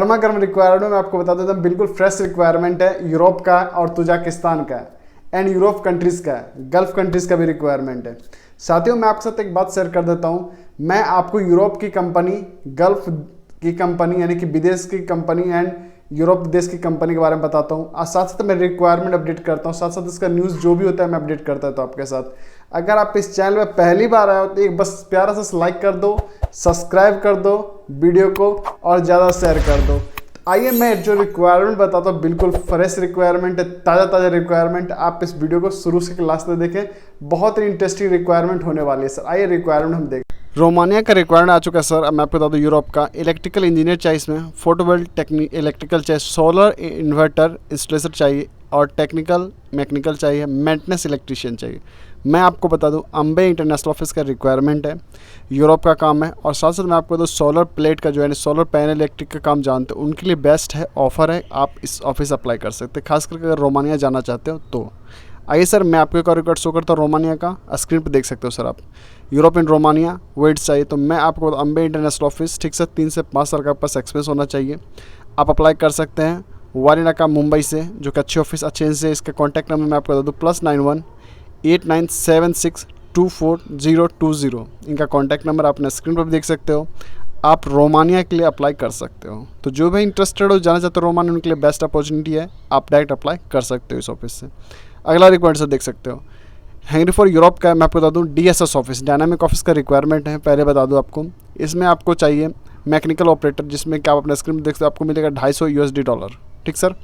गर्मा गर्म रिक्वायरमेंट मैं आपको बता देता हूँ, बिल्कुल फ्रेश रिक्वायरमेंट है। यूरोप का और तुजाकिस्तान का एंड यूरोप कंट्रीज़ का, गल्फ कंट्रीज़ का भी रिक्वायरमेंट है। साथियों मैं आपके साथ एक बात शेयर कर देता हूँ, मैं आपको यूरोप की कंपनी, गल्फ की कंपनी यानी कि विदेश की कंपनी एंड यूरोप देश की कंपनी के बारे में बताता हूँ, और साथ साथ मैं रिक्वायरमेंट अपडेट करता हूँ, साथ साथ इसका न्यूज़ जो भी होता है मैं अपडेट करता हूँ तो आपके साथ। अगर आप इस चैनल में पहली बार आए हो तो एक बस प्यारा सा लाइक कर दो, सब्सक्राइब कर दो वीडियो को और ज़्यादा शेयर कर दो। आइए मैं जो रिक्वायरमेंट बताता हूँ, बिल्कुल फ्रेश रिक्वायरमेंट है, ताज़ा रिक्वायरमेंट। आप इस वीडियो को शुरू से लास्ट तक देखें, बहुत ही इंटरेस्टिंग रिक्वायरमेंट होने वाली है सर। आइए रिक्वायरमेंट हम देखें। रोमानिया का रिक्वायरमेंट आ चुका है सर। अब मैं आपको बता दूँ, यूरोप का इलेक्ट्रिकल इंजीनियर चाहिए, इसमें फोटोवोल्टिक इलेक्ट्रिकल चाहिए, सोलर इन्वर्टर इंस्टॉलेशन चाहिए और टेक्निकल मैकेनिकल चाहिए, मेंटेनेंस इलेक्ट्रीशियन चाहिए। मैं आपको बता दूं, अम्बे इंटरनेशनल ऑफिस का रिक्वायरमेंट है, यूरोप का काम है। और साथ साथ मैं आपको बता दूं, सोलर प्लेट का जो है सोलर पैनल इलेक्ट्रिक का काम जानते हो, उनके लिए बेस्ट है, ऑफर है, आप इस ऑफिस अप्लाई कर सकते हैं, खास करके अगर रोमानिया जाना चाहते हो तो। आइए सर मैं आपको एक और रिकॉर्ड शो करता हूँ रोमानिया का, स्क्रीन पर देख सकते हो सर आप। यूरोप इन रोमानिया वेट्स चाहिए तो मैं आपको अम्बे इंटरनेशनल ऑफिस, ठीक सर, 3 से 5 साल का पास एक्सपीरियंस होना चाहिए, आप अप्लाई कर सकते हैं। वारिना का मुंबई से, जो कि अच्छी ऑफिस अच्छे से। इसका कॉन्टैक्ट नंबर मैं आपको बता दूँ, +91 8976 24020। इनका कॉन्टैक्ट नंबर आपने स्क्रीन पर भी देख सकते हो। आप रोमानिया के लिए अप्लाई कर सकते हो, तो जो भी इंटरेस्टेड हो, जाना चाहते हो रोमानिया, उनके लिए बेस्ट अपॉर्चुनिटी है, आप डायरेक्ट अप्लाई कर सकते हो इस ऑफिस से। अगला रिक्वायरमेंट से देख सकते हो, हैंगरी फॉर यूरोप का मैं आपको बता दूँ, DSS ऑफिस, डायनामिक ऑफिस का रिक्वायरमेंट है। पहले बता दूँ आपको, इसमें आपको चाहिए मैकेनिकल ऑपरेटर, जिसमें क्या आप अपने स्क्रीन पर देख सकते हो, आपको मिलेगा $250 ठीक सर।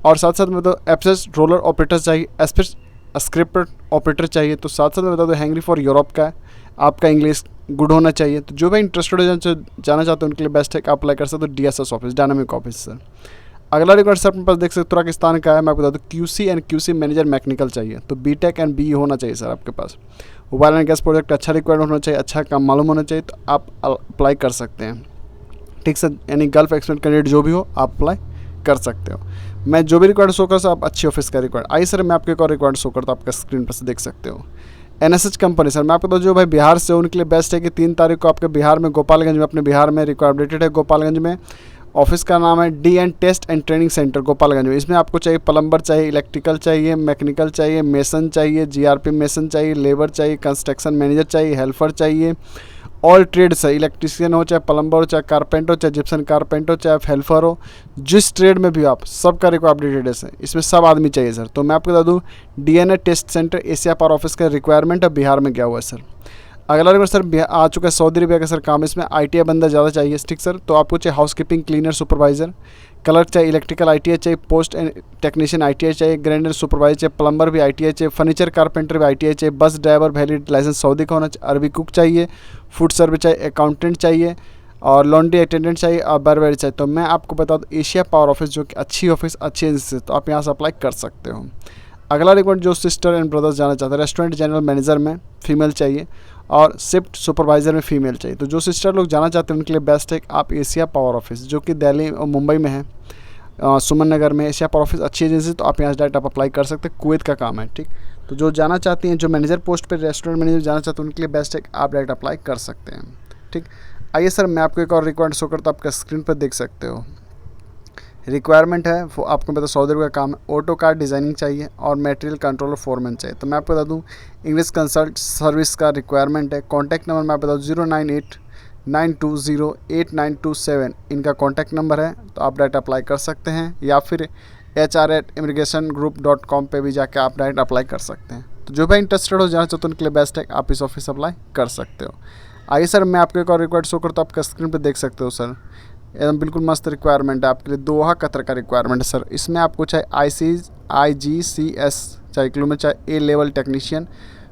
और साथ साथ में तो एप्सेस रोलर ऑपरेटर चाहिए, एस्पेस स्क्रिप्ट ऑपरेटर चाहिए। तो साथ साथ में बता दो, हैंगरी फॉर यूरोप का आपका इंग्लिश गुड होना चाहिए। तो जो भी इंटरेस्टेड हो जाना चाहते हैं उनके लिए बेस्ट है कि आप अप्लाई कर सकते हो DSS office, dynamic office sir. अगला रिक्वायरमेंट सर अपने पास देख सकते हो, तुर्कस्तान का है। मैं आपको बता दूँ, QC and QC manager mechanical चाहिए, तो BTech एंड BE होना चाहिए सर आपके पास। मोबाइल एंड गैस प्रोजेक्ट अच्छा रिक्वायरमेंट होना चाहिए, अच्छा काम मालूम होना चाहिए, तो आप अप्लाई कर सकते हैं, ठीक सर। यानी गल्फ एक्सपर्ट कैंडिडेट जो भी हो, आप अप्लाई कर सकते हो। मैं जो भी रिक्वायर्ड शो कर सर, आप अच्छी ऑफिस का रिक्वायर्ड। आइए सर मैं आपको एक और रिक्वायर्ड शो करता हूँ, आपका स्क्रीन पर से देख सकते हो। NSH कंपनी सर, मैं आपको बता, जो भाई बिहार से हो उनके लिए बेस्ट है कि 3 तारीख को आपके बिहार में, गोपालगंज में, अपने बिहार में रिक्वायरमेंट है गोपालगंज में। ऑफिस का नाम है DN test and training centre Gopalganj में। इसमें आपको चाहिए प्लम्बर चाहिए, इलेक्ट्रिकल चाहिए, मैकेनिकल चाहिए, मेसन चाहिए, GRP मेसन चाहिए, लेबर चाहिए, कंस्ट्रक्शन मैनेजर चाहिए, हेल्पर चाहिए, ऑल ट्रेड्स है, इलेक्ट्रिशियन हो, चाहे प्लम्बर हो, चाहे कारपेंटर हो, चाहे जिप्सन कारपेंटर हो, चाहे हेल्पर हो, जिस ट्रेड में भी आप, सबका रिक्वायरमेंट है, इसमें सब आदमी चाहिए सर। तो मैं आपको बता दूँ, DNA test centre Asia power office का रिक्वायरमेंट है, बिहार में गया हुआ है सर। अगला रिक्वायरमेंट सर आ चुका है सऊदी अरबिया का सर काम, इसमें ITI बंदा ज़्यादा चाहिए, ठीक सर। तो आपको चाहिए house keeping cleaner supervisor, clerk चाहिए, इलेक्ट्रिकल ITI चाहिए, पोस्ट एंड टेक्नीशियन ITI चाहिए, ग्राइंडर सुपरवाइजर चाहिए, प्लम्बर भी ITI चाहिए, फर्नीचर कारपेंटर भी ITI चाहिए, bus driver valid licence Saudi का होना चाहिए, अरबी कुक चाहिए, फूड सर्विस चाहिए, अकाउंटेंट चाहिए और लॉन्ड्री अटेंडेंट चाहिए और बारबर चाहिए। तो मैं आपको बता दूँ, एशिया पावर ऑफिस जो कि अच्छी ऑफिस, अच्छी एजेंसी, तो आप यहाँ से अप्लाई कर सकते हो। अगला रिक्वायरमेंट जो सिस्टर एंड ब्रदर्स जाना चाहते हैं, रेस्टोरेंट जनरल मैनेजर में फीमेल चाहिए और शिफ्ट सुपरवाइज़र में फीमेल चाहिए। तो जो सिस्टर लोग जाना चाहते हैं उनके लिए बेस्ट है आप एशिया पावर ऑफिस, जो कि दिल्ली और मुंबई में है, सुमन नगर में। एशिया पावर ऑफिस अच्छी एजेंसी, तो आप यहाँ से डायरेक्ट आप अप्लाई कर सकते हैं, कुवैत का काम है, ठीक। तो जो जाना चाहती हैं, जो मैनेजर पोस्ट पर, रेस्टोरेंट मैनेजर जाना चाहते हैं, उनके लिए बेस्ट है आप डायरेक्ट अप्लाई कर सकते हैं, ठीक। आइए सर मैं आपको एक और रिक्वायरमेंट शो करता हूँ, आपका स्क्रीन पर देख सकते हो। रिक्वायरमेंट है वो आपको पता, सऊदी अरब का काम है, ऑटो कार डिज़ाइनिंग चाहिए और मटेरियल कंट्रोलर फोरमैन चाहिए। तो मैं आपको बता दूँ, इंग्लिश कंसल्ट सर्विस का रिक्वायरमेंट है। कॉन्टैक्ट नंबर मैं आपको बता दूँ, 09892089227 इनका कॉन्टैक्ट नंबर है। तो आप डायरेक्ट अप्लाई कर सकते हैं, या फिर HR@immigrationgroup.com पे भी जाकर आप डायरेक्ट अप्लाई कर सकते हैं। तो जो भी इंटरेस्टेड हो, जाना चाहते हैं उनके लिए बेस्ट है आप इस ऑफिस अप्लाई कर सकते हो। आइए सर मैं आपको एक और रिक्वायर्ड शो करता हूँ, आपका स्क्रीन पर देख सकते हो सर। एकदम बिल्कुल मस्त रिक्वायरमेंट है आपके लिए, दोहा कतर का रिक्वायरमेंट है सर। इसमें आपको चाहे IGCS चाहिए किलो में, चाहे A level technician,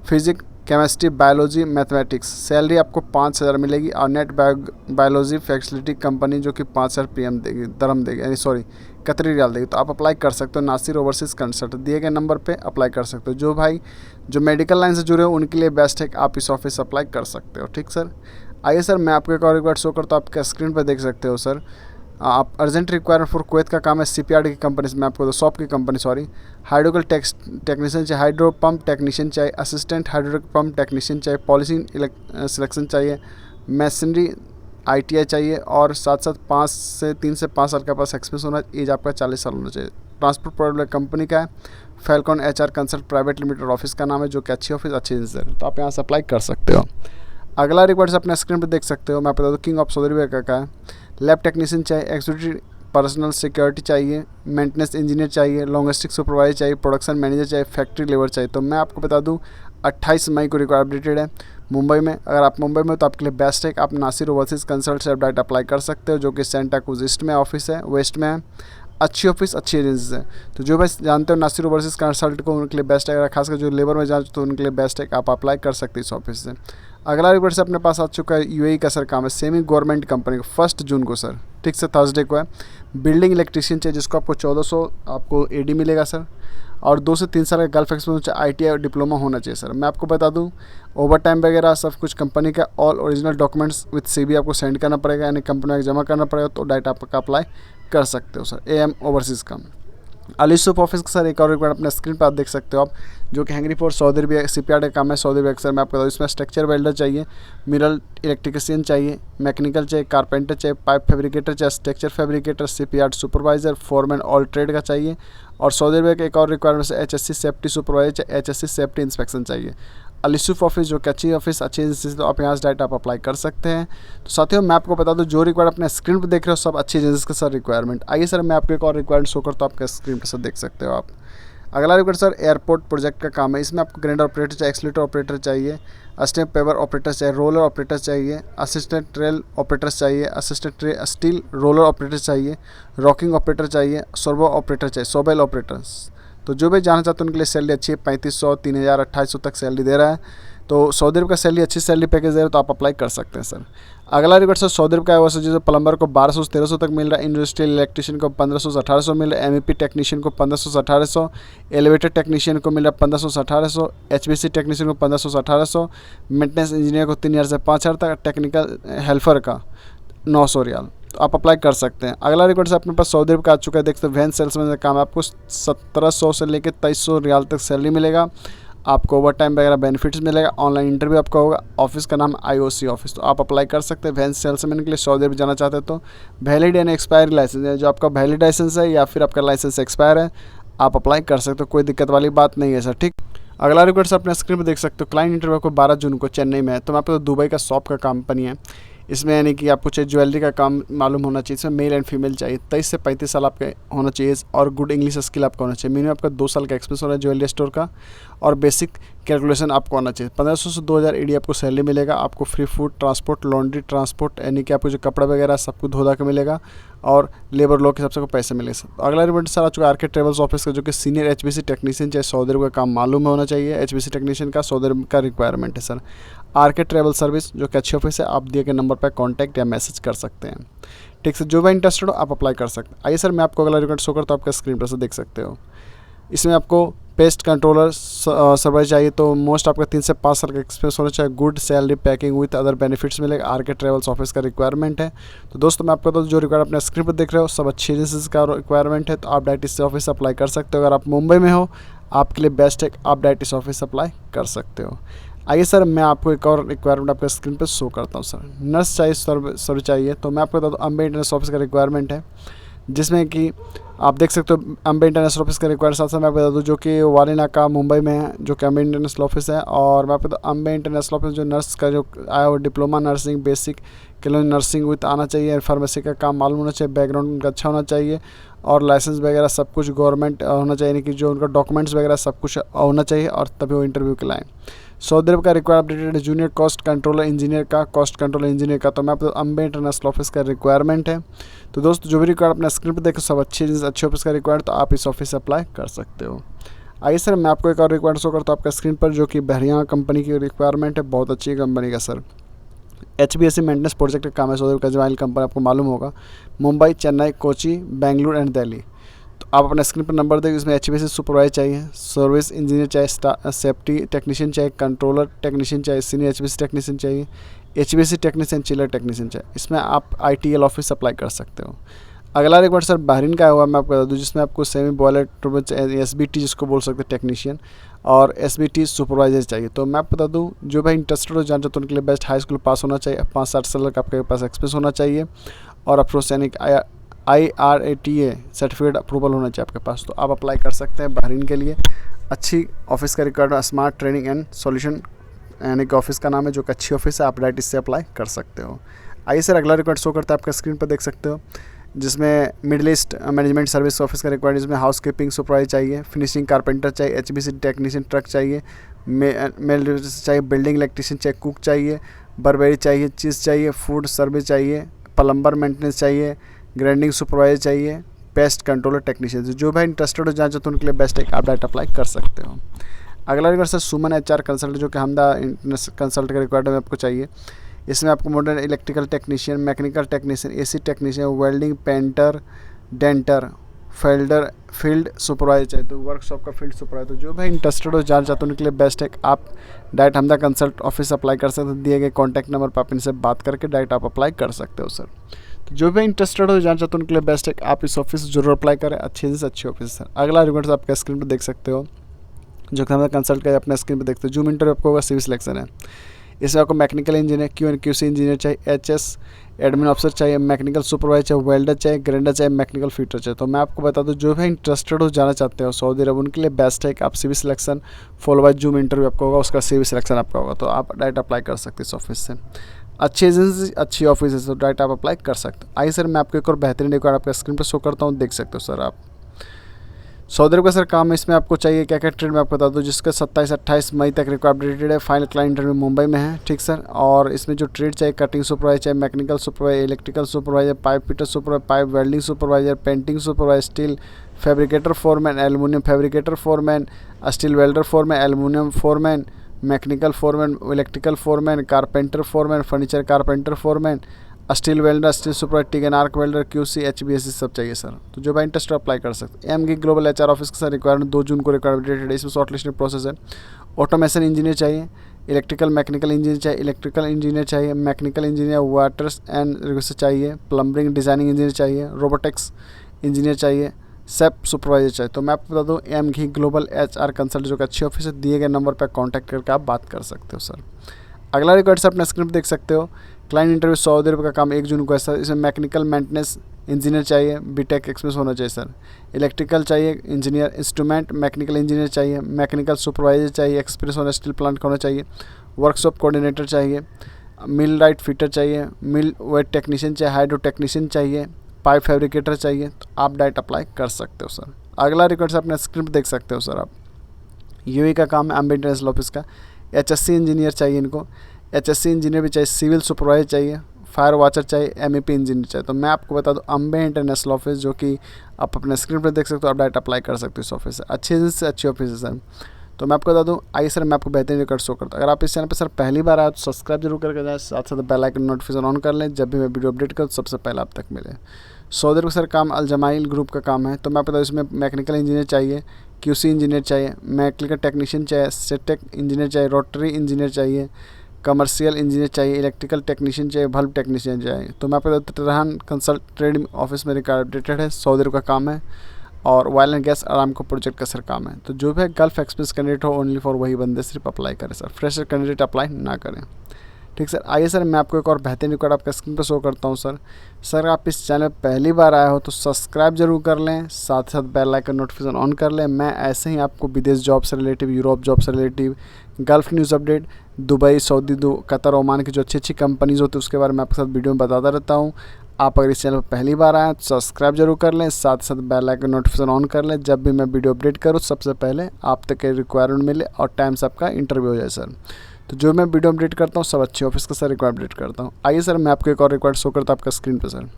physics, chemistry, biology, mathematics. Salary आपको 5,000 मिलेगी और नेट बायोलॉजी फैसिलिटी कंपनी जो कि 5,000 PM देगी, दरम देगी, यानी सॉरी कतरी रियाल देगी। तो आप अप्लाई कर सकते हो, नासिर ओवरसीज़ कंसल्ट दिए गए नंबर पे अप्लाई कर सकते हो। जो भाई जो मेडिकल लाइन से जुड़े हो उनके लिए बेस्ट है कि आप इस ऑफिस अप्लाई कर सकते हो, ठीक सर। आइए सर मैं आपको एक और रिक्वायर्ड शो करता हूँ, आपके स्क्रीन पर देख सकते हो सर। आप अर्जेंट रिक्वायरमेंट फॉर कुवैत का काम है, CPRD की कंपनी से, मैं आपको सॉप की कंपनी सॉरी। हाइड्रोकल टेक्नीशियन चाहिए, हाइड्रो पंप टेक्नीशियन चाहिए, असिस्टेंट हाइड्रोलिक पंप टेक्नीशियन चाहिए, पॉलिसी सिलेक्शन चाहिए, मशीनरी ITI चाहिए और साथ साथ 3 से 5 साल के पास एक्सपीरियंस होना, एज आपका 40 साल होना चाहिए। ट्रांसपोर्ट प्रोवाइडर कंपनी का है Falcon HR consult private limited, office का नाम है, जो कि अच्छी ऑफिस अच्छी एजेंसी है, तो आप यहाँ से अप्लाई कर सकते हो। अगला रिक्वायर्ड अपने स्क्रीन पर देख सकते हो, मैं बता दूँ किंग ऑफ सऊदी अरब का है। लैब टेक्नीशियन चाहिए, एग्जीक्यूटिव पर्सनल सिक्योरिटी चाहिए, मेंटेनेंस इंजीनियर चाहिए, लॉजिस्टिक सुपरवाइजर चाहिए, प्रोडक्शन मैनेजर चाहिए, फैक्ट्री लेबर चाहिए। तो मैं आपको बता दूं 28 मई को रिक्वायर अपडेटेड है मुंबई में। अगर आप मुंबई में हो तो आपके लिए बेस्ट है, आप नासिर ओवरसीज कंसल्ट से डायरेक्ट अप्लाई कर सकते हो, जो कि सेंटा क्रूज ईस्ट में ऑफिस है, वेस्ट में है। अच्छी ऑफिस अच्छी एजेंसी है, तो जो भाई जानते हो नासिर ओवरसीज कंसल्ट को, उनके लिए बेस्ट है। अगर खासकर जो लेबर में जानते हो तो उनके लिए बेस्ट है, आप अप्लाई कर सकते हैं इस ऑफिस से। अगला रिक्वायर्ड से अपने पास आ चुका है UAE का सर काम है, सेमी गवर्नमेंट कंपनी का, 1 जून को सर, ठीक से थर्सडे को है। बिल्डिंग इलेक्ट्रीशियन चाहिए, जिसको आपको 1400 आपको AD मिलेगा सर, और 2 से 3 साल का गल्फ एक्सपीरियंस ITI और डिप्लोमा होना चाहिए सर। मैं आपको बता दूं ओवर टाइम वगैरह सब कुछ कंपनी का, all original documents with CV आपको सेंड करना पड़ेगा, यानी कंपनी में जमा करना पड़ेगा, तो डायरेक्ट आपका अप्लाई कर सकते हो सर। AM ओवरसीज़ का अल यूसुफ ऑफिस का सर एक और रिक्वायर्ड अपने स्क्रीन पर आप देख सकते हो आप, जो कि हैंगरी फोर्ट सऊदी अरब CPR का काम है सऊदी अरब सर। मैं आपको बताऊँ इसमें स्ट्रक्चर वेल्डर चाहिए, मिरर इलेक्ट्रिशियन चाहिए, मैकेनिकल चाहिए, कारपेंटर चाहिए, पाइप फैब्रिकेटर चाहिए, structure fabricator, CPR supervisor, foreman all trade का चाहिए। और सऊदी अरब का एक और रिक्वायरमेंट है HSC सेफ्टी सुपरवाइजर चाहिए, HSC सेफ्टी इंस्पेक्शन चाहिए। अल यूसुफ ऑफिस जो कि अच्छी ऑफिस अच्छी एजेंसी, तो आप यहाँ से डायरेक्ट आप अप्लाई कर सकते हैं। तो साथियों मैं आपको बता दूं जो रिक्वायर्ड अपने स्क्रीन पर देख रहे हो सब अच्छी एजेंसी का सर रिक्वायरमेंट। आइए सर मैं आपको एक और रिक्वायर्ड शो करता हूँ, आपके स्क्रीन पर सर देख सकते हो आप। अगला रिक्वायर्ड सर एयरपोर्ट प्रोजेक्ट का काम है, इसमें आपको ग्राइंडर ऑपरेटर चाहिए, एक्सीलेटर ऑपरेटर चाहिए, असिस्टेंट पेवर ऑपरेटर चाहिए, रोलर ऑपरेटर चाहिए, असिस्टेंट रेल ऑपरेटर चाहिए, असिस्टेंट स्टील रोलर ऑपरेटर चाहिए, रॉकिंग ऑपरेटर चाहिए, सर्वो ऑपरेटर चाहिए, सोबेल ऑपरेटर्स। तो जो भी जाना चाहते हैं उनके लिए सैलरी अच्छी है, 3500, 3000, 2800 तक सैलरी दे रहा है। तो सऊदी अरब का सैलरी अच्छी सैलरी पैकेज दे रहा है, तो आप अप्लाई कर सकते हैं सर। अगला रिक्वायर्ड सर सऊदी अरब का है, वैसे जैसे प्लम्बर को 1200 से 1300 तक मिल रहा है, इंडस्ट्रियल इलेक्ट्रिशियन को 1500 से 1800 मिल रहा है, MEP टेक्नीशियन को 1500 से 1800, एलिवेटर टेक्नीशियन को मिल रहा है 1500 से 1800, HVAC टेक्नीशियन को 1500 से 1800, मेंटेनेंस इंजीनियर को 3000 से 5000 तक, टेक्निकल हेल्पर का 900 रियाल। तो आप अप्लाई कर सकते हैं। अगला रिक्वायर्ड से अपने पास सऊदी अरब का आ चुका है, देखते हैं वैन सेल्समैन का काम है, आपको 1700 से लेकर 2300 रियाल तक सैलरी मिलेगा, आपको ओवर टाइम वगैरह बेनिफिट्स मिलेगा, ऑनलाइन इंटरव्यू आपका होगा, ऑफिस का नाम IOC ऑफिस। तो आप अप्लाई कर सकते हैं वैन सेल्समैन के लिए, सऊदी अरब जाना चाहते हैं तो वैलिड यानी एक्सपायरी लाइसेंस है, जो आपका वैलिड लाइसेंस है या फिर आपका लाइसेंस एक्सपायर है, आप अप्लाई कर सकते हो, कोई दिक्कत वाली बात नहीं है सर, ठीक। अगला रिक्वायर्ड सर अपने स्क्रीन पर देख सकते हो, क्लाइंट इंटरव्यू को 12 जून को चेन्नई में है। तो मैं आपको दुबई का शॉप का कंपनी है, इसमें यानी कि आपको चाहिए ज्वेलरी का काम मालूम होना चाहिए, इसमें मेल एंड फीमेल चाहिए, 23 से 35 साल आपके होना चाहिए, और गुड इंग्लिश स्किल आपका होना चाहिए। मिनिमम आपका 2 साल का एक्सपीरियंस होना है ज्वेलरी स्टोर का, और बेसिक कैलकुलेशन आपको आना चाहिए। 1500 से 2000 AD आपको सैलरी मिलेगा, आपको free food, transport, laundry transport, यानी कि आपको जो कपड़ा वगैरह सब कुछ धो धा के मिलेगा, और लेबर लॉ के हिसाब से आपको पैसे मिलेगा। तो अगला रिपोर्ट सर आ चुका आरके ट्रेवल्स ऑफिस का, जो कि सीनियर HVAC टेक्नीशियन चाहिए, सऊदी अरब का काम मालूम होना चाहिए, HVAC टेक्नीशियन का सऊदी अरब का रिक्वायरमेंट है सर। आरके ट्रेवल सर्विस जो कि अच्छी ऑफिस है, आप दिए गए नंबर पर कॉन्टैक्ट या मैसेज कर सकते हैं, ठीक से। जो भी इंटरेस्टेड हो आप अप्लाई कर सकते हैं। आइए सर मैं आपको अगला रिकॉर्ड शो करता हूँ, आपका स्क्रीन पर से देख सकते हो। इसमें आपको पेस्ट कंट्रोलर सर्वर चाहिए, तो मोस्ट आपका 3 से 5 साल का एक्सपीरियंस होना चाहिए, good salary packing with other benefits मिलेगा, आरके ट्रेवल्स ऑफिस का रिक्वायरमेंट है। तो दोस्तों मैं आपको तो जो रिक्वायर अपने स्क्रीन पर देख रहे हो सब अच्छी एजेंसीज का रिक्वायरमेंट है, तो आप डायरेक्ट इस ऑफिस से अप्लाई कर सकते हो। अगर आप मुंबई में हो आपके लिए बेस्ट है, आप डायरेक्ट इस ऑफिस से अप्लाई कर सकते हो। आइए सर मैं आपको एक और रिक्वायरमेंट आपके स्क्रीन पर शो करता हूँ सर। नर्स चाहिए, सर्व चाहिए, तो मैं आपको बता दूँ अम्बे इंटरनेशनल ऑफिस का रिक्वायरमेंट है, जिसमें कि आप देख सकते हो अम्बे इंटरनेशनल ऑफिस का रिक्वायर्ड। साथ साथ मैं बता दूँ जो कि वारीनाका मुंबई में है, जो कि अम्बे इंटरनेशनल ऑफिस है। और मैं आपको अम्बे इंटरनेशनल ऑफिस जो नर्स का जो आया वो diploma nursing, basic clinical nursing with आना चाहिए, फार्मेसी का काम मालूम होना चाहिए, बैकग्राउंड उनका अच्छा होना चाहिए, और लाइसेंस वगैरह सब कुछ गवर्नमेंट होना चाहिए, कि जो उनका डॉक्यूमेंट्स वगैरह सब कुछ होना चाहिए, और तभी वो इंटरव्यू के लाएँ। सऊदी अरब का require updated junior cost controller engineer का, तो मैं आपको अम्बे इंटरनेशनल ऑफिस का रिक्वायरमेंट है। तो दोस्तों जो भी रिक्वायर अपने स्क्रीन पर देखो सब अच्छे ऑफिस का रिक्वायर्ड, तो आप इस ऑफिस से अप्लाई कर सकते हो। आइए सर मैं आपको एक और रिक्वायर्ड शो करता हूँ आपका स्क्रीन पर, जो कि बहरिया कंपनी की रिक्वायरमेंट है, बहुत अच्छी कंपनी का सर। HVAC मेंटेनेंस प्रोजेक्ट का काम है, सऊदी अरब का ज्वाइल कंपनी आपको मालूम होगा, मुंबई, चेन्नई, कोची, बेंगलुरु एंड दिल्ली। तो आप अपने स्क्रीन पर नंबर देखिए, इसमें HVAC सुपरवाइजर चाहिए, सर्विस इंजीनियर चाहिए, सेफ्टी टेक्नीशियन चाहिए, कंट्रोलर टेक्नीशियन चाहिए, सीनियर HVAC टेक्नीशियन चाहिए, HVAC टेक्नीशियन, चिलर टेक्नीशियन चाहिए। इसमें आप ITL ऑफिस अप्लाई कर सकते हो। अगला रिक्वायर्ड सर बहरीन का हुआ, मैं आपको बता दूँ, जिसमें आपको सेमी बॉयलर SBT जिसको बोल सकते हैं टेक्नीशियन, और SBT सुपरवाइजर चाहिए। तो मैं आपको बता दूं, जो भाई इंटरेस्टेड हो जाना चाहते हैं उनके लिए बेस्ट हाई स्कूल पास होना चाहिए, 5-7 साल का आपके पास एक्सपीरियंस होना चाहिए और अप्रोसेनिक IRATA सर्टिफिकेट अप्रूवल होना चाहिए आपके पास। तो आप अप्लाई कर सकते हैं बहरीन के लिए। अच्छी ऑफिस का record, smart training and solution यानी कि ऑफिस का नाम है, जो कि अच्छी ऑफिस है, आप डायरेक्ट इससे अप्लाई कर सकते हो। आइए सर, अगला रिकॉर्ड शो करता है, आपका स्क्रीन पर देख सकते हो, जिसमें middle east management service office का रिक्वायर्ड, जिसमें हाउस कीपिंग सुपरवाइजर चाहिए, फिनिशिंग कारपेंटर चाहिए, HBC टेक्नीशियन ट्रक चाहिए, मेल चाहिए, बिल्डिंग इलेक्ट्रीशियन चाहिए, कुक चाहिए, बर्बेरी चाहिए, चीज़ चाहिए, फूड सर्विस चाहिए, प्लम्बर मेंटेनेंस चाहिए, ग्राइंडिंग सुपरवाइजर चाहिए, पेस्ट कंट्रोलर टेक्नीशियन। जो भाई इंटरेस्टेड हो जाना चाहते हैं उनके लिए बेस्ट है, आप डायरेक्ट अप्लाई कर सकते हो। अगला रिक्वायर्ड सर सुमन HR कंसल्टेंट, जो कि हमदा कंसल्ट का रिक्वायर्ड में आपको चाहिए। इसमें आपको modern electrical technician, mechanical technician, AC technician, welding, painter, denter, field supervisor चाहिए, तो वर्कशॉप का फील्ड सुपरवाइजर। तो जो भाई इंटरेस्टेड हो जाना चाहते हैं उनके लिए बेस्ट है, आप डायरेक्ट हमदा कंसल्ट ऑफिस अप्लाई कर सकते हैं। दिए गए कॉन्टैक्ट नंबर पर आप इनसे बात करके डायरेक्ट आप अप्लाई कर सकते हो सर। तो जो भी इंटरेस्टेड हो जाना चाहते हैं उनके लिए बेस्ट है, आप इस ऑफिस जरूर अप्लाई करें, अच्छी से अच्छी ऑफिस सर। अगला रिक्वायर्ड आपका स्क्रीन पर देख सकते हो, जो कि हमारा कंसल्ट का अपने स्क्रीन पर देखते हो। जूम इंटरव्यू आपको होगा, सिविल सिलेक्शन है। इसमें आपको मैकेनिकल इंजीनियर, QC इंजीनियर चाहिए, HS एडमिन ऑफिसर चाहिए, मैकेनिकल सुपरवाइजर चाहिए, वेल्डर चाहिए, ग्राइंडर चाहिए, मैकेनिकल फिटर चाहिए। तो मैं आपको बता दूं, जो भी इंटरेस्टेड हो जाना चाहते हो सऊदी अरब, उनके लिए बेस्ट है कि आप civil selection follow by zoom interview आपका होगा, उसका सिविल सिलेक्शन आपका होगा, तो आप डायरेक्ट अप्लाई कर सकते हैं इस ऑफिस से। अच्छी एजेंसी, अच्छी ऑफिस है, तो डायरेक्ट आप अप्लाई कर सकते हो। आइए सर, मैं आपको एक और बेहतरीन रिकॉर्ड आपका स्क्रीन पर शो करता हूँ, देख सकते हो सर आप। सऊदी अरब का सर काम है, इसमें आपको चाहिए क्या क्या ट्रेड में आपको बता दूं, जिसका 27-28 मई तक रिक्वायर्ड डेटेड है। फाइनल क्लाइंट इंटरव्यू मुंबई में है, ठीक सर। और इसमें जो ट्रेड चाहिए, कटिंग सुपरवाइजर चाहिए, mechanical supervisor, electrical supervisor, pipe fitter supervisor, pipe welding supervisor, painting supervisor, steel fabricator foreman, aluminium fabricator foreman, steel welder foreman, aluminium foreman, mechanical foreman, electrical foreman, carpenter foreman, furniture carpenter foreman, steel welder, steel supervisor, TIG and arc welder, QC HBSC सब चाहिए sir. तो जो भाई interest apply कर सकते हैं। MG global HR office का sir requirement 2 जून को रिक्वायरमेंट डेटेड है, इसमें शॉर्ट लिस्टिंग प्रोसेस है। ऑटोमेशन इंजीनियर चाहिए, इलेक्ट्रिकल मैकेनिकल इंजीनियर चाहिए, इलेक्ट्रिकल इंजीनियर चाहिए, mechanical engineer, water and regulation चाहिए, प्लम्बिंग डिजाइनिंग इंजीनियर चाहिए, रोबोटिक्स इंजीनियर चाहिए, सेप सुपरवाइजर चाहिए। तो मैं आपको बता दूँ, MG ग्लोबल HR कंसल्ट, जो कि अच्छी ऑफिस है, दिए गए नंबर पर कॉन्टैक्ट करके आप बात कर सकते हो सर। अगला रिक्वायर्ड से अपने स्क्रीन पर देख सकते हो, क्लाइंट इंटरव्यू सऊदी अरब का काम 1 जून को है सर। इसमें मैकेनिकल मेंटेनेंस इंजीनियर चाहिए, BTech एक्सपीरियंस होना चाहिए सर। इलेक्ट्रिकल चाहिए इंजीनियर, इंस्ट्रूमेंट मैकेनिकल इंजीनियर चाहिए, मैकेनिकल सुपरवाइजर चाहिए, एक्सपीरियंस होना स्टील प्लांट का होना चाहिए, वर्कशॉप कोऑर्डिनेटर चाहिए, मिल राइट फिटर चाहिए, मिल वेट टेक्नीशियन चाहिए, हाइड्रो टेक्नीशियन चाहिए, पाइप फैब्रिकेटर चाहिए। तो आप डायरेक्ट अप्लाई कर सकते हो सर। अगला रिक्वायर्ड से अपने स्क्रीन पर देख सकते हो सर आप, UAE का काम है, अम्बे इंटरनेशनल ऑफिस का। HSC इंजीनियर चाहिए इनको, HSC इंजीनियर भी चाहिए, सिविल सुपरवाइजर चाहिए, फायर वॉचर चाहिए, MEP इंजीनियर चाहिए। तो मैं आपको बता दूं, अम्बे इंटरनेशनल ऑफिस, जो कि आप अपने स्क्रीन पर देख सकते हो, आप डायरेक्ट अप्लाई कर सकते हो इस ऑफिस से। अच्छी से अच्छी ऑफिस है सर। तो मैं आपको बता दूं, आइए सर, मैं आपको बेहतरीन रिकॉर्ड शो करता हूँ। अगर आप इस चैनल पर सर पहली बार आए तो सब्सक्राइब जरूर करके जाएँ, साथ साथ बेल आइकन नोटिफिकेशन ऑन कर लें, जब भी मैं वीडियो अपडेट करूँ सबसे पहले आप तक मिले। सऊदी अरब सर काम अल जमाइल ग्रुप का काम है। तो मैं आपको बता दूं, इसमें मैकेनिकल इंजीनियर चाहिए, QC इंजीनियर चाहिए, मैकेनिकल टेक्नीशियन चाहिए, सेटेक इंजीनियर चाहिए, रोटरी इंजीनियर चाहिए, कमर्शियल इंजीनियर चाहिए, इलेक्ट्रिकल टेक्नीशियन चाहिए, बल्ब टेक्नीशियन चाहिए। तो मैं आपको तहरान कंसल्ट ट्रेड ऑफिस में रिकॉर्ड अपडेटेड है, सऊदी अरब का काम है। और oil and gas Aramco project का सर काम है। तो जो भी गल्फ एक्सपीरियंस कैंडिडेट हो, ओनली फॉर वही बंदे सिर्फ अप्लाई करें सर, फ्रेशर कैंडिडेट अप्लाई ना करें, ठीक सर। आइए सर, मैं आपको एक और बेहतरीन रिकॉर्ड आपका स्क्रीन पर शो करता हूँ सर। सर आप इस चैनल पहली बार आए हो तो सब्सक्राइब जरूर कर लें, साथ साथ बेल आइकन नोटिफिकेशन ऑन कर लें। मैं ऐसे ही आपको विदेश जॉब से रिलेटिव, यूरोप जॉब से relative, gulf news update, Dubai, Saudi, Qatar, Oman की जो अच्छी अच्छी कंपनीज़ होती है उसके बारे में आपके साथ वीडियो में बताता रहता हूँ। आप अगर इस चैनल पर पहली बार आए तो सब्सक्राइब जरूर कर लें, साथ साथ बेल आइकन नोटिफिकेशन ऑन कर लें, जब भी मैं वीडियो अपडेट करूँ सबसे पहले आप तक रिक्वायरमेंट मिले और टाइम से आपका इंटरव्यू हो जाए सर। तो जो मैं वीडियो अपडेट करता हूँ सब अच्छी ऑफिस का सर रिक्वायर्ड अपडेट करता हूँ। आइए सर, मैं आपको एक और रिक्वायर्ड शो करता हूँ आपका स्क्रीन पर सर।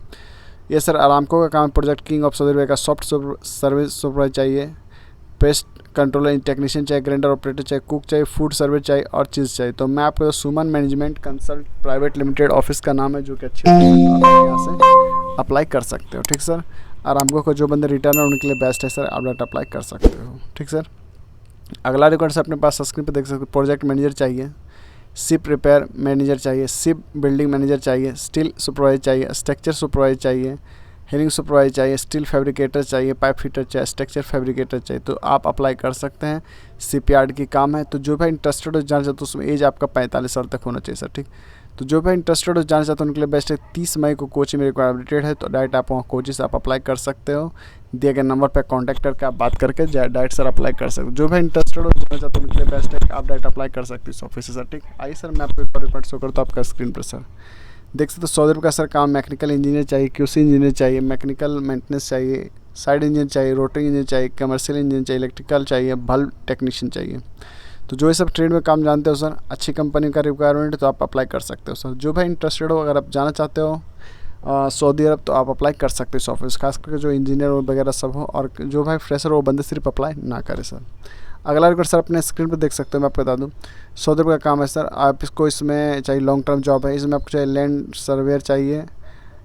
ये सर अरामको का काम, project king of Saudi Arab का सॉफ्ट सर्विस सुपरवाइजर चाहिए, पेस्ट कंट्रोलर टेक्नीशियन चाहिए, ग्राइंडर ऑपरेटर चाहिए, कुक चाहिए, फूड सर्विस चाहिए और चीज़ चाहिए। तो मैं आपको Suman management consult private limited office का नाम है, जो कि अच्छी यहाँ से अप्लाई कर सकते हो, ठीक सर। अरामको को जो बंदे रिटर्न है उनके लिए बेस्ट है सर, आप डायरेक्ट अप्लाई कर सकते हो, ठीक सर। अगला रिकॉर्ड से अपने पास स्क्रीन पर देख सकते हो, प्रोजेक्ट मैनेजर चाहिए, शिप रिपेयर मैनेजर चाहिए, शिप बिल्डिंग मैनेजर चाहिए, स्टील सुपरवाइजर चाहिए, स्ट्रक्चर सुपरवाइजर चाहिए, हेलिंग सुपरवाइजर चाहिए, स्टील फैब्रिकेटर चाहिए, पाइप फिटर चाहिए, स्ट्रक्चर फैब्रिकेटर चाहिए, तो आप अप्लाई कर सकते हैं। शिपयार्ड की काम है। तो जो भाई इंटरेस्टेड हो जाना चाहते हो, उसमें एज आपका 45 साल तक होना चाहिए सर, ठीक। तो जो भाई इंटरेस्टेड हो जाना चाहते हो उनके लिए बेस्ट है। 30 मई को कोचिंग में रिक्वायरमेंट है, तो डायरेक्ट आप वहाँ कोचिंग से आप अप्लाई कर सकते हो। दिए गए नंबर पर कॉन्टैक्ट करके आप बात करके डायरेक्ट सर अप्लाई कर सकते हो। जो भाई इंटरेस्टेड हो जाना चाहते हो उनके लिए बेस्ट है, आप डायरेक्ट अप्लाई कर सकते हो इस ऑफिस से सर, ठीक। आइए सर मैं आपको एक रिक्वायरमेंट शो करता हूँ आपका स्क्रीन पर सर। देख सकते हो सऊदी अरब का सर काम मैकेनिकल इंजीनियर चाहिए, क्यूसी इंजीनियर चाहिए, मैकेनिकल मेंटेनेंस चाहिए, साइड इंजीनियर चाहिए, रोटरी इंजीनियर चाहिए, कमर्शियल इंजीनियर चाहिए, इलेक्ट्रिकल चाहिए, बल्ब टेक्नीशियन चाहिए। तो जो ये सब ट्रेड में काम जानते हो सर, अच्छी कंपनी का रिक्वायरमेंट है, तो आप अप्लाई कर सकते हो सर। जो भाई इंटरेस्टेड हो, अगर आप जाना चाहते हो सऊदी अरब, तो आप अप्लाई कर सकते हो इस ऑफिस, खास करके जो इंजीनियर वगैरह सब हो। और जो भाई फ्रेशर हो वो बंदे सिर्फ अप्लाई ना करें सर। अगला रिक्वायरमेंट सर अपने स्क्रीन पर देख सकते हो, मैं आपको बता दूं सऊदी अरब का काम है सर। आप इसको इसमें चाहिए लॉन्ग टर्म जॉब है, इसमें आपको चाहिए लैंड सर्वेयर चाहिए,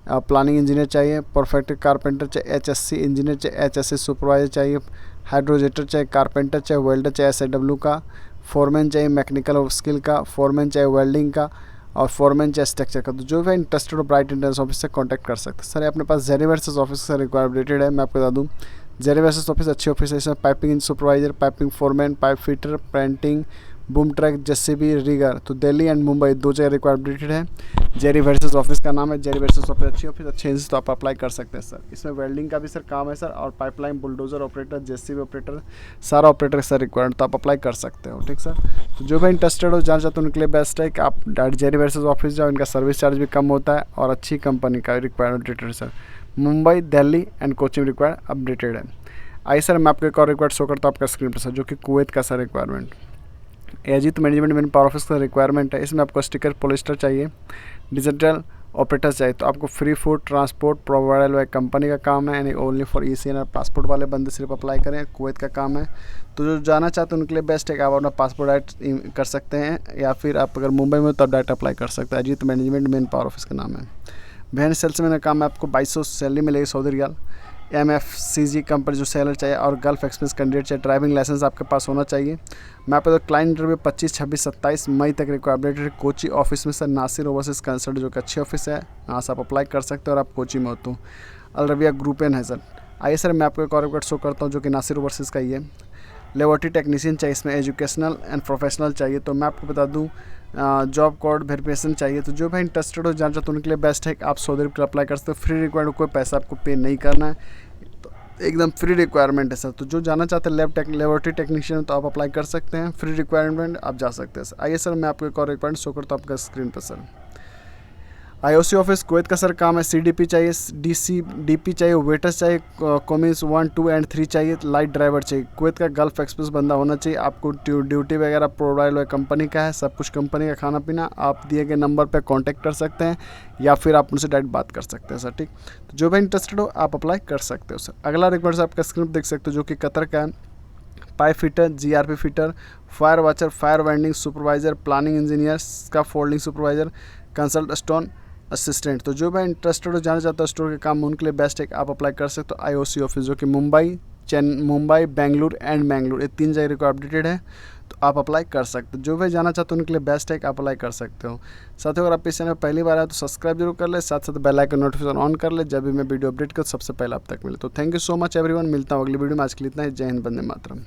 प्लानिंग इंजीनियर चाहिए, परफेक्ट कारपेंटर चाहिए, HSC इंजीनियर चाहिए, HSC सुपरवाइजर चाहिए, हाइड्रोजेटर चाहिए, कारपेंटर चाहिए, वेल्डर चाहिए SIW का, फोरमैन चाहिए मैकेनिकल स्किल का, फोरमैन चाहिए वेल्डिंग का, और फोरमैन चाहिए स्ट्रक्चर का। तो जो भी इंटरेस्टेड हो ब्राइट इंटरनेस ऑफिस से कांटेक्ट कर सकते हैं सर। अपने पास जेरी वर्सेस ऑफिस से रिक्वायरमेंटेड है, मैं आपको बता दूं जेरी वर्सेस ऑफिस अच्छी ऑफिस है। इसमें piping supervisor, piping foreman, pipe fitter, painting, boom truck, JCB, rigger, तो दिल्ली एंड मुंबई 2 जगह रिक्वायरमेंटेड है। जेरी वर्सेस ऑफिस का नाम है, जेरी वर्सेस ऑफिस अच्छी ऑफिस अच्छे एजेंसी, तो आप अप्लाई कर सकते हैं सर। इसमें वेल्डिंग का भी सर काम है सर, और pipeline, bulldozer operator, JCB operator, सारा ऑपरेटर सर रिक्वायर्ड, तो आप अप्लाई कर सकते हो, ठीक सर। तो जो भी इंटरेस्टेड हो जाना चाहते हो उनके लिए बेस्ट है कि आप डायरेक्ट जेरी वर्सेस ऑफिस जाओ, इनका सर्विस चार्ज भी कम होता है, और अच्छी कंपनी का रिक्वायरमेंटेड है sir. Mumbai, Delhi and coaching required updated है। आइए सर मैं आपको एक और रिक्वायर्ड शो करता हूँ आपका स्क्रीन पर सर, जो कि कुवैत का sir requirement. Ajit management man power office का रिक्वायरमेंट है। इसमें आपको स्टिकर पोलिस्टर चाहिए, डिजिटल ऑपरेटर चाहिए, तो आपको free food transport provide by company का काम है, यानी ओनली फॉर ECN और पासपोर्ट वाले बंदे सिर्फ अप्लाई करें, कुवैत का काम है। तो जो जाना चाहते हैं उनके लिए बेस्ट है कि आप अपना पासपोर्ट डायरेक्ट कर सकते हैं, या फिर आप अगर मुंबई में हो तो आप डायरेक्ट अप्लाई कर सकते हैं। Ajit management main power office का नाम है। वैन सेल्समैन का काम है, आपको 2200 सैलरी मिलेगी सऊदी रियाल। MFCG कंपनी जो सैलर चाहिए, और गल्फ एक्सपीरियंस कैंडिडेट चाहिए, ड्राइविंग लाइसेंस आपके पास होना चाहिए। मैं आपको क्लाइंट इंटरव्यू 25, 26, 27 मई तक रिक्वायरमेंट है कोची ऑफिस में सर, नासिर ओवरसीज कंसल्ट, जो कि अच्छी ऑफिस है, यहाँ से आप अप्लाई कर सकते हो, और आप कोची में हो तो अल रबिया ग्रुप एन है सर। आइए सर मैं आपको एक और रिक्वायर्ड शो करता हूँ, जो कि नासिर ओवरसीज का ही है। लेबोरेटरी टेक्नीशियन चाहिए, इसमें एजुकेशनल एंड प्रोफेशनल चाहिए। तो मैं आपको बता दूं जॉब कोड वेरिफिकेशन चाहिए। तो जो भाई इंटरेस्टेड हो जाना चाहते हैं उनके लिए बेस्ट है कि आप सऊदी अरब के अप्लाई कर सकते हो। फ्री रिक्वायर्ड, कोई पैसा आपको पे नहीं करना है, तो एकदम फ्री रिक्वायरमेंट है सर। तो जो जाना चाहते हैं लेबोरेटरी टेक्नीशियन, तो आप अप्लाई कर सकते हैं, फ्री रिक्वायरमेंट, आप जा सकते हैं सर। आइए सर मैं आपको एक और रिक्वायरमेंट शो करता हूँ आपका स्क्रीन पर सर। IOC ऑफिस कुवैत का सर काम है। CDP चाहिए, DP चाहिए, वेटर्स चाहिए, कॉमिस 1, 2 एंड 3 चाहिए, लाइट ड्राइवर चाहिए। कुवैत का गल्फ एक्सप्रेस बंदा होना चाहिए। आपको ड्यूटी वगैरह प्रोवाइड हुआ कंपनी का है, सब कुछ कंपनी का, खाना पीना। आप दिए गए नंबर पर कांटेक्ट कर सकते हैं, या फिर आप उनसे डायरेक्ट बात कर सकते हैं सर, ठीक। तो जो भी इंटरेस्टेड हो आप अप्लाई कर सकते हो सर। अगला रिक्वायर्ड आपका स्क्रीन पर देख सकते हो, जो कि कतर का है। Pipe fitter, GRP fitter, fire watcher, fire winding supervisor, planning engineer का folding supervisor, consult stone assistant. तो जो भी इंटरेस्टेड हो जाना चाहता है स्टोर के काम, उनके लिए बेस्ट है कि आप अप्लाई कर सकते हो IOC ऑफिस, जो कि मुंबई, बेंगलुरु एंड मैंगलोर, ये 3 जगह को अपडेटेड है, तो आप अप्लाई कर सकते हो। जो भी जाना चाहते हो उनके लिए बेस्ट है कि आप अप्लाई कर सकते हो। साथ ही अगर आप इस चैनल पहली बार आए तो सब्सक्राइब जरूर कर ले, साथ साथ बेल आइकन नोटिफिकेशन ऑन कर ले, जब भी मैं वीडियो अपडेट करूँ सबसे पहले आप तक मिले। तो thank you so much everyone, मिलता हूँ अगली वीडियो में। आज के लिए इतना ही। जय हिंद, वंदे मातरम।